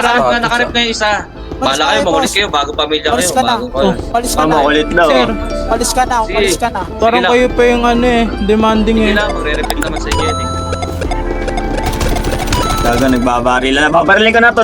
sir, nakarep na yung isa. Bala kayo, makulit kayo, bago pamilya kayo. Palis ka na. Palis ka na. Makulit daw. Sir, Palis ka na. Sige. Palis ka na. parang lang. kayo pa yung ano eh, demanding Sige eh. lang, magre-repeat naman sa inyo yan eh. Talaga nagbabaril na. Babarilin ko na to.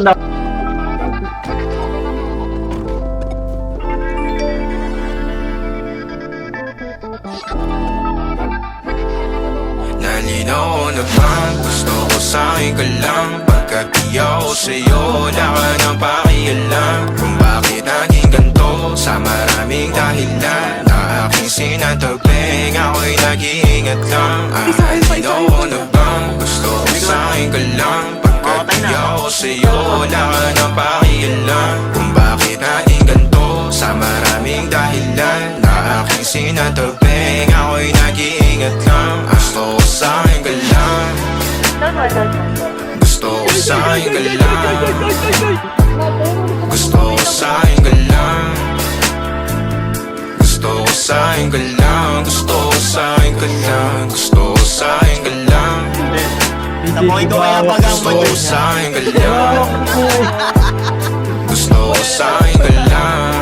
Nalinaw na bang gusto ko sa'yo ka lang? Pagkat di ako sa'yo, wala ka nang pakialam. Kung bakit naging ganito sa maraming dahilan na aking sinatagping, ako'y nag-iingat lang. Nalinaw na bang gusto ko sa'yo ka lang? Pagkat di ako sa'yo, wala ka nang pakialam. Kung bakit naging ganito sa maraming dahilan na aking sinatagping, ako'y nag-iingat lang. Gusto ko sa'yo ka lang. Gusto ko sa'yo ka lang. Gusto ko sa'yo ka lang. Gusto ko sa'yo ka lang. Gusto ko sa'yo ka lang. Gusto ko sa'yo ka lang. Napoy ko kaya pag ang Gusto ko sa'yo ka lang. Gusto ko sa'yo ka lang.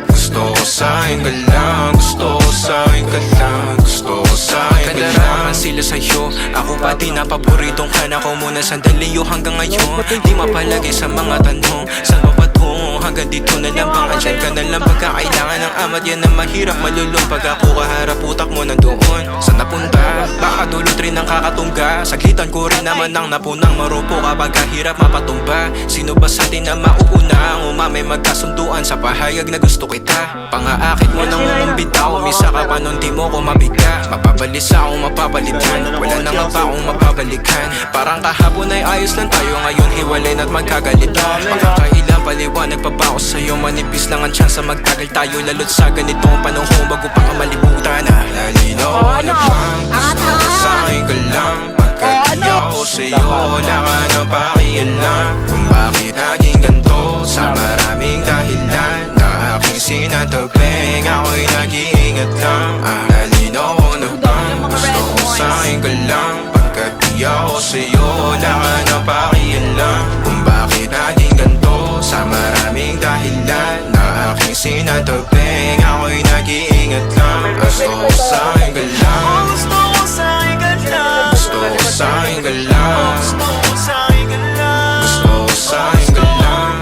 Gusto ko sa'yo ka lang. Gusto ko sa'yo ka lang. Gusto ko sa'yo ka lang. Sila sa'yo, ako pa din na paboritong ka na ko muna sandali yo hanggang ngayon. Di mapalagay sa mga tanong, saan ba patungo? Hanggang dito na lang bang andyan ka na lang pagkakailangan ng amat. Yan ang mahirap malulong pag ako kaharap utak mo nandoon. Saan napunta? Baka dulot rin ang kakatungga. Saglitan ko rin naman ang napunang marupo kapag kahirap mapatumba. Sino ba sa atin na mauuna ang umamay magkasunduan sa pahayag na gusto kita? Pangaakit mo nang umumbitaw, misa ka pa nun di mo ko mabiga. Mapabalisa akong mapabalikan, wala na nga ba akong mapabalikan. Parang kahapon ay ayos lang tayo, ngayon hiwalay na't magkagalitan. Pagkakailang paliwanag pa ba ako sa'yo, manipis lang ang tsansa magtagal tayo. Lalo't sa ganitong panahon bago pa ka malibutan. Nalinaw na bang gusto ko sa'yo ka lang? Pagkat di ako sa'yo, wala ka nang pakialam. Kung bakit naging ganito sa maraming dahilan na aking sinatagping, ako'y nag-iingat lang. Nalinaw na bang gusto ko sa'yo ka lang? Pagkat di ako sa'yo, wala ka nang pakialam. Kung bakit naging ganito sa maraming dahilan na aking sinatagping, ako'y nag-iingat lang. Gusto ko sa'yo ka lang. Gusto ko sa'yo ka lang. Gusto ko sa'yo ka lang. Gusto ko sa'yo ka lang. Gusto ko sa'yo ka lang.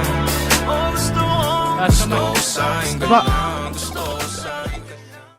Gusto ko sa'yo ka lang.